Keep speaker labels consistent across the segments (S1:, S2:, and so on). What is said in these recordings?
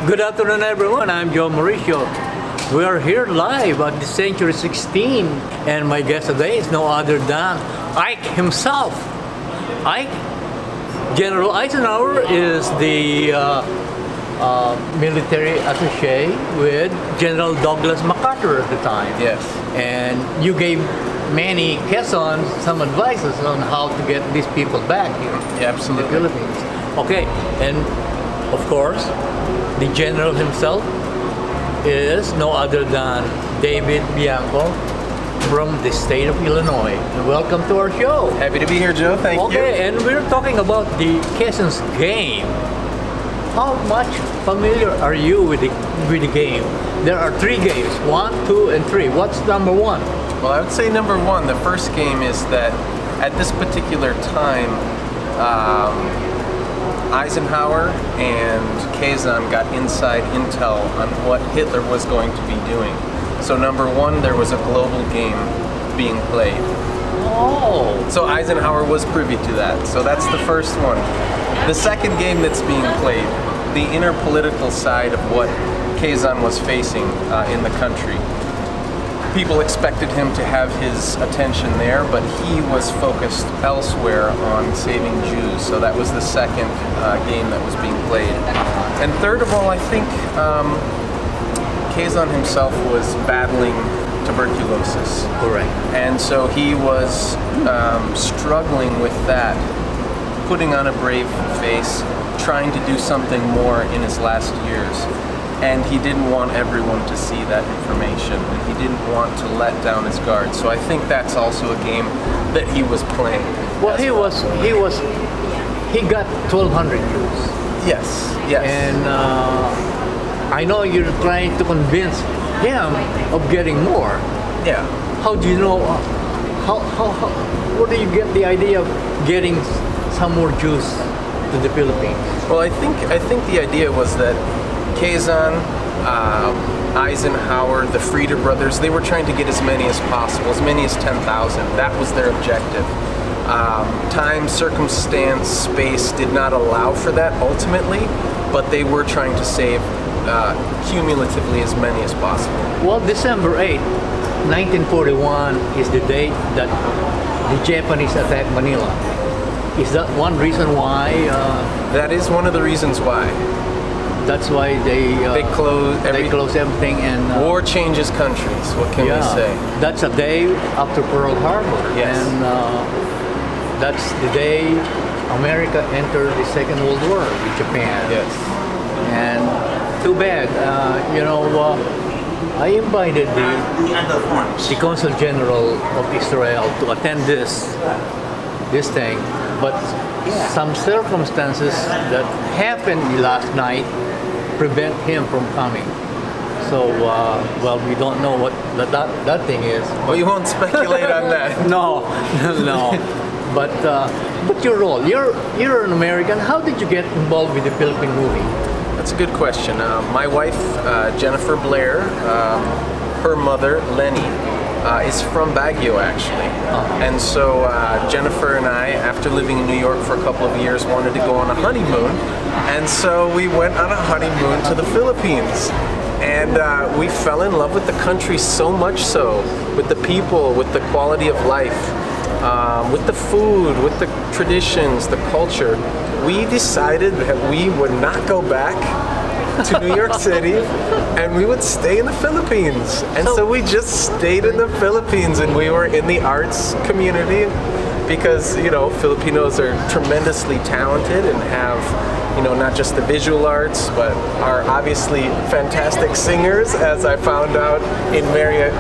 S1: Good afternoon, everyone. I'm Joe Mauricio. We are here live at the Century 16, and my guest today is no other than Ike himself. Ike, General Eisenhower is the military attaché with General Douglas MacArthur at the time.
S2: Yes.
S1: And you gave many Quezon some advices on how to get these people back here
S2: Yeah,
S1: in
S2: absolutely.
S1: the Philippines. Okay, and of course, the general himself is no other than David Bianco from the state of Illinois. And welcome to our show.
S2: Happy to be here, Joe. Thank you.
S1: Okay, and we're talking about the Quezon's game. How much familiar are you with the game? There are 3 games, 1, 2, and 3. What's number 1?
S2: Well, I would say number 1, the first game is that at this particular time, Eisenhower and Quezon got inside intel on what Hitler was going to be doing. So number 1, there was a global game being played.
S1: Oh.
S2: So Eisenhower was privy to that. So that's the first one. The second game that's being played, the inner political side of what Quezon was facing in the country. People expected him to have his attention there, but he was focused elsewhere on saving Jews. So that was the second game that was being played. And third of all, I think Quezon himself was battling tuberculosis.
S1: Correct.
S2: And so he was struggling with that, putting on a brave face, trying to do something more in his last years. And he didn't want everyone to see that information, and he didn't want to let down his guard. So I think that's also a game that he was playing.
S1: Well, he got 1,200 Jews.
S2: Yes, yes.
S1: And I know you're trying to convince him of getting more.
S2: Yeah.
S1: How do you know? Where do you get the idea of getting some more Jews to the Philippines?
S2: Well, I think the idea was that Quezon, Eisenhower, the Frieda brothers, they were trying to get as many as possible, as many as 10,000. That was their objective. Time, circumstance, space did not allow for that ultimately, but they were trying to save cumulatively as many as possible.
S1: Well, December 8, 1941 is the date that the Japanese attacked Manila. Is that one reason why?
S2: That is one of the reasons why.
S1: That's why they
S2: close
S1: everything and
S2: war changes countries. What can we say?
S1: That's a day after Pearl Harbor.
S2: Yes.
S1: And that's the day America entered the Second World War with Japan.
S2: Yes.
S1: And too bad, I invited the Consul General of Israel to attend this thing, but some circumstances that happened last night prevent him from coming. So, well, we don't know what that thing is.
S2: Well, you won't speculate on that.
S1: No. But your role, you're an American. How did you get involved with the Philippine movie?
S2: That's a good question. My wife, Jennifer Blair, her mother, Lenny, is from Baguio, actually. And so Jennifer and I, after living in New York for a couple of years, wanted to go on a honeymoon. And so we went on a honeymoon to the Philippines. And we fell in love with the country so much so, with the people, with the quality of life, with the food, with the traditions, the culture. We decided that we would not go back to New York City, and we would stay in the Philippines. And so we just stayed in the Philippines, and we were in the arts community because, Filipinos are tremendously talented and have, not just the visual arts, but are obviously fantastic singers, as I found out in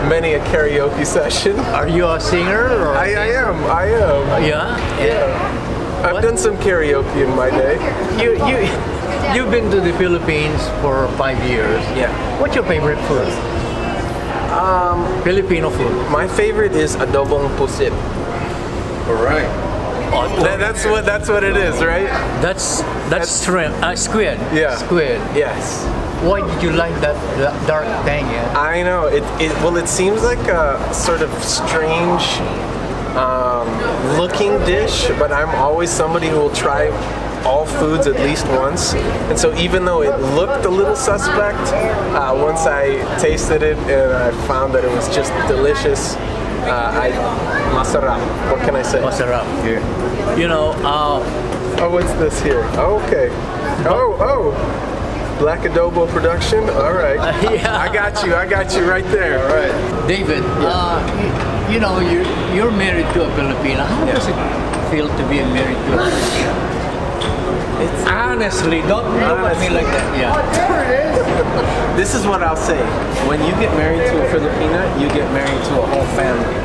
S2: many a karaoke session.
S1: Are you a singer? Or
S2: I am.
S1: Yeah?
S2: I've done some karaoke in my day.
S1: You've been to the Philippines for 5 years.
S2: Yeah.
S1: What's your favorite food? Filipino food.
S2: My favorite is adobong pusit.
S3: All right.
S2: That's what it is, right?
S1: That's shrimp, squid.
S2: Yeah.
S1: Squid.
S2: Yes.
S1: Why did you like that dark thing? Yeah?
S2: I know. It seems like a sort of strange looking dish, but I'm always somebody who will try all foods at least once. And so even though it looked a little suspect, once I tasted it and I found that it was just delicious, masarap. What can I say?
S1: Masarap.
S2: Yeah.
S1: You know,
S2: Oh, what's this here? Oh, okay. Oh. Black Adobo production? All right.
S1: Yeah.
S2: I got you right there. All right.
S1: David, you know, you're married to a Filipina. How does it feel to be married to a Filipina?
S2: It's
S1: Honestly, don't look at me like that. Yeah.
S2: This is what I'll say. When you get married to a Filipina, you get married to a whole family.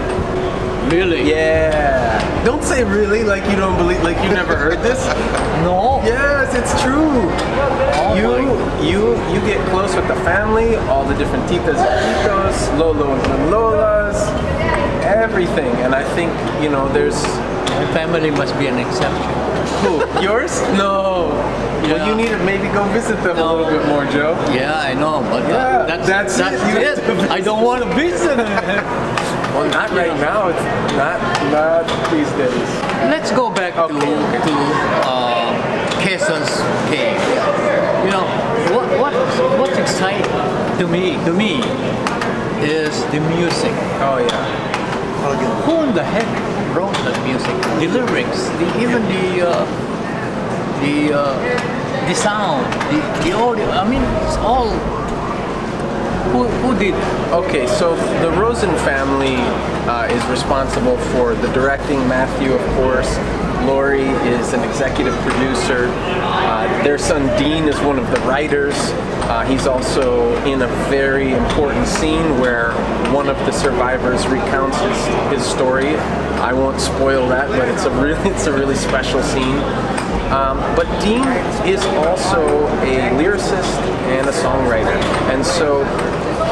S1: Really?
S2: Yeah. Don't say really like you don't believe, like you never heard this.
S1: No.
S2: Yes, it's true.
S1: Oh
S2: You get close with the family, all the different titas and titos, lolos and lolas, everything. And I think, you know, there's...
S1: My family must be an exception.
S2: Who? Yours? No.
S1: Yeah.
S2: Well, you need to maybe go visit them a little bit more, Joe.
S1: Yeah, I know, but
S2: Yeah, that's it. You
S1: it.
S2: have to visit.
S1: I don't want to visit.
S2: Well, not right now. It's not these days.
S1: Let's go back to Quezon's cave. You know, what's exciting to me is the music.
S2: Oh yeah.
S1: Who in the heck wrote that music? The lyrics, even the sound, the audio. I mean, it's all. Who did it?
S2: Okay, so the Rosen family is responsible for the directing. Matthew, of course. Lori is an executive producer. Their son Dean is one of the writers. He's also in a very important scene where one of the survivors recounts his story. I won't spoil that, but it's a really special scene. But Dean is also a lyricist and a songwriter, and so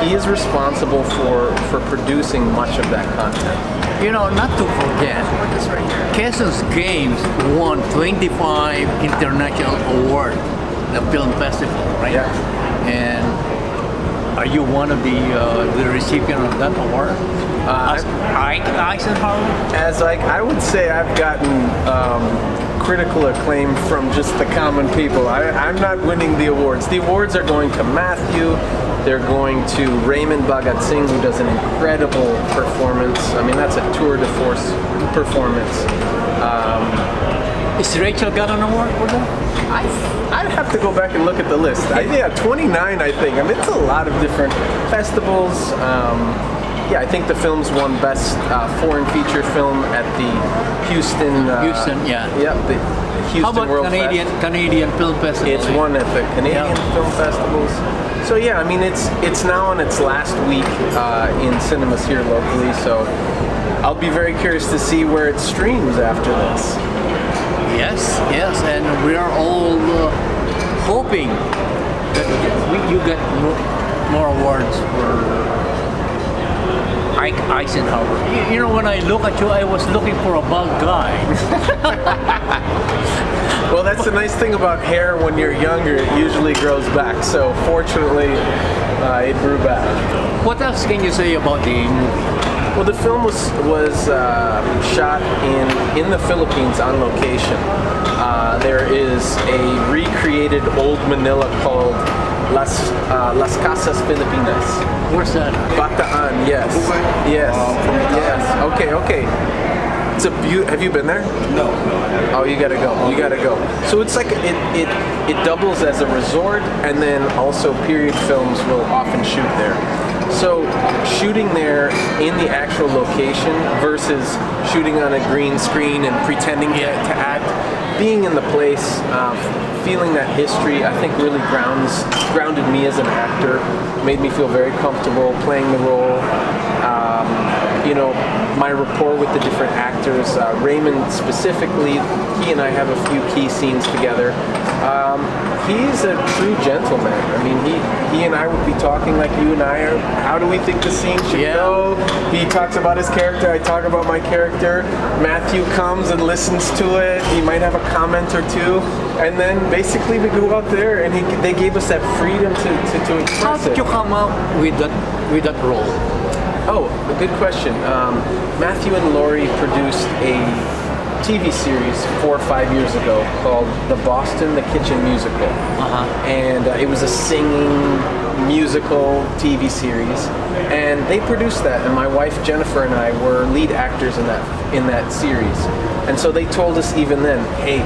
S2: he is responsible for producing much of that content.
S1: You know, not to forget, Quezon's Games won 25 international awards, the film festival, right?
S2: Yeah.
S1: And are you one of the recipient of that award? Eisenhower?
S2: As I would say, I've gotten critical acclaim from just the common people. I'm not winning the awards. The awards are going to Matthew. They're going to Raymond Bhagat Singh, who does an incredible performance. I mean, that's a tour de force performance.
S1: Is Rachel got an award for that?
S2: I'd have to go back and look at the list. 29, I think. I mean, it's a lot of different festivals. Yeah, I think the film's won Best Foreign Feature Film at the Houston.
S1: Yeah.
S2: Yep, the Houston
S1: How about
S2: World Fest.
S1: Canadian Film Festival?
S2: It's won at the Canadian Film Festivals. So yeah, I mean, it's now on its last week in cinemas here locally. So I'll be very curious to see where it streams after this.
S1: Yes, and we are all hoping that you get more awards for Eisenhower. You know, when I look at you, I was looking for a bald guy.
S2: Well, that's the nice thing about hair. When you're younger, it usually grows back. So fortunately, it grew back.
S1: What else can you say about the movie?
S2: Well, the film was shot in the Philippines on location. There is a recreated old Manila called Las Casas Filipinas.
S1: Where's that?
S2: Bataan, yes. Yes. Yes. Okay. It's a have you been there?
S3: No.
S2: Oh, you gotta go. You gotta go. So it's like it doubles as a resort, and then also period films will often shoot there. So shooting there in the actual location versus shooting on a green screen and pretending to act, being in the place, feeling that history, I think really grounded me as an actor, made me feel very comfortable playing the role. You know, my rapport with the different actors, Raymond specifically, he and I have a few key scenes together. He's a true gentleman. I mean, he and I would be talking like you and I are. How do we think the scene should go? He talks about his character, I talk about my character. Matthew comes and listens to it. He might have a comment or two. And then basically we go out there and they gave us that freedom to express
S1: How did
S2: it.
S1: you come up with that role?
S2: Oh, a good question. Matthew and Lori produced a TV series 4 or 5 years ago called The Kitchen Musical. And it was a singing musical TV series, and they produced that, and my wife Jennifer and I were lead actors in that series. And so they told us even then, hey,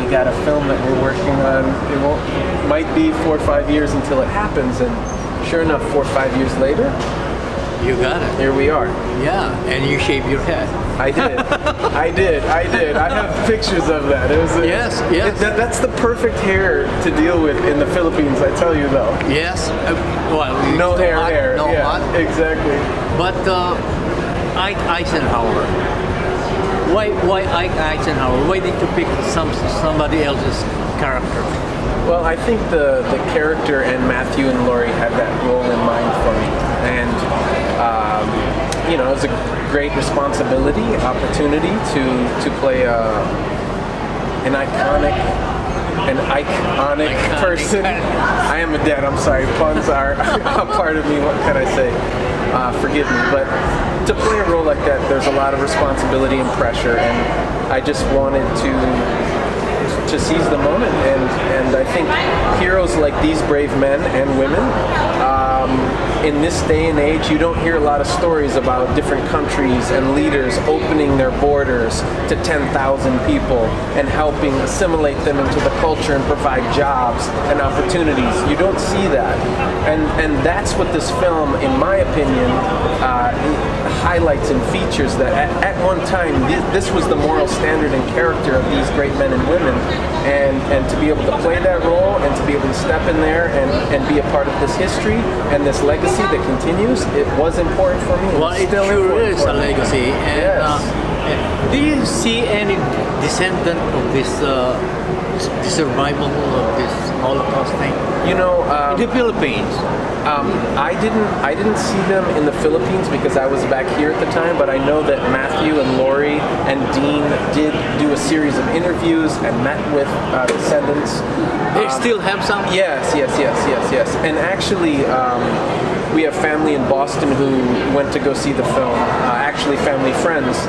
S2: we got a film that we're working on. It might be 4 or 5 years until it happens, and sure enough, 4 or 5 years later,
S1: you got it.
S2: here we are.
S1: Yeah, and you shaved your head.
S2: I did. I have pictures of that. It was
S1: Yes.
S2: that's the perfect hair to deal with in the Philippines, I tell you though.
S1: Yes. Well,
S2: No
S1: it's
S2: hair,
S1: hot,
S2: hair.
S1: no
S2: Yeah,
S1: hot.
S2: exactly.
S1: But Eisenhower. Why Ike Eisenhower? Why did you pick somebody else's character?
S2: Well, I think the character and Matthew and Laurie had that role in mind for me, and it was a great responsibility, opportunity to play an iconic person. I am a dad. I'm sorry, puns are a part of me. What can I say? Forgive me, but to play a role like that, there's a lot of responsibility and pressure, and I just wanted to seize the moment, and I think heroes like these brave men and women, in this day and age, you don't hear a lot of stories about different countries and leaders opening their borders to 10,000 people and helping assimilate them into the culture and provide jobs and opportunities. You don't see that, and that's what this film, in my opinion, highlights and features. That at one time, this was the moral standard and character of these great men and women, and to be able to play that role and to be able to step in there and be a part of this history and this legacy that continues, it was important for me.
S1: Well, it sure is a legacy. And
S2: Yes.
S1: do you see any descendant of this the survival of this Holocaust thing in the Philippines?
S2: I didn't see them in the Philippines because I was back here at the time, but I know that Matthew and Laurie and Dean did do a series of interviews and met with descendants.
S1: They still have some?
S2: Yes. And actually, we have family in Boston who went to go see the film, actually family friends.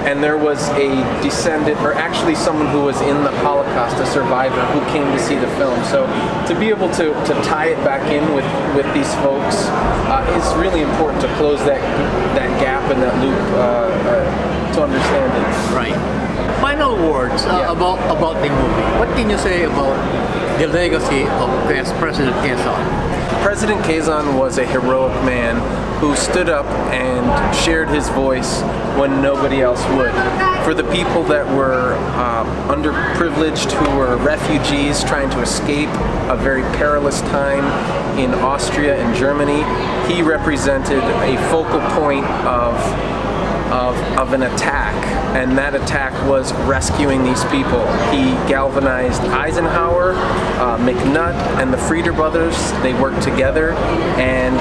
S2: And there was a descendant, or actually someone who was in the Holocaust, a survivor, who came to see the film. So to be able to tie it back in with these folks is really important to close that gap and that loop to understand it.
S1: Right. Final words about the movie. What can you say about the legacy of President Quezon?
S2: President Quezon was a heroic man who stood up and shared his voice when nobody else would. For the people that were underprivileged, who were refugees trying to escape a very perilous time in Austria and Germany, he represented a focal point of an attack, and that attack was rescuing these people. He galvanized Eisenhower, McNutt, and the Frieder brothers. They worked together, and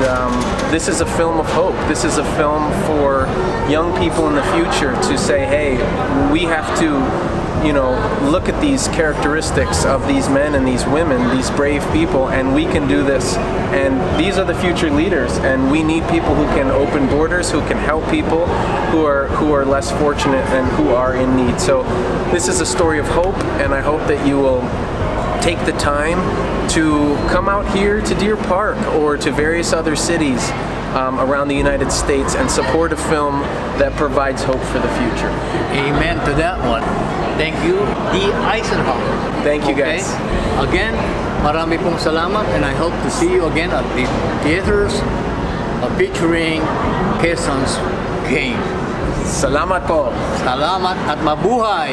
S2: this is a film of hope. This is a film for young people in the future to say, hey, we have to look at these characteristics of these men and these women, these brave people, and we can do this. And these are the future leaders, and we need people who can open borders, who can help people who are less fortunate and who are in need. So this is a story of hope, and I hope that you will take the time to come out here to Deer Park or to various other cities around the United States and support a film that provides hope for the future.
S1: Amen to that one. Thank you, D. Eisenhower.
S2: Thank you, guys.
S1: Again, marami pong salamat, and I hope to see you again at the theaters featuring Quezon's game.
S2: Salamat po.
S1: Salamat at mabuhay!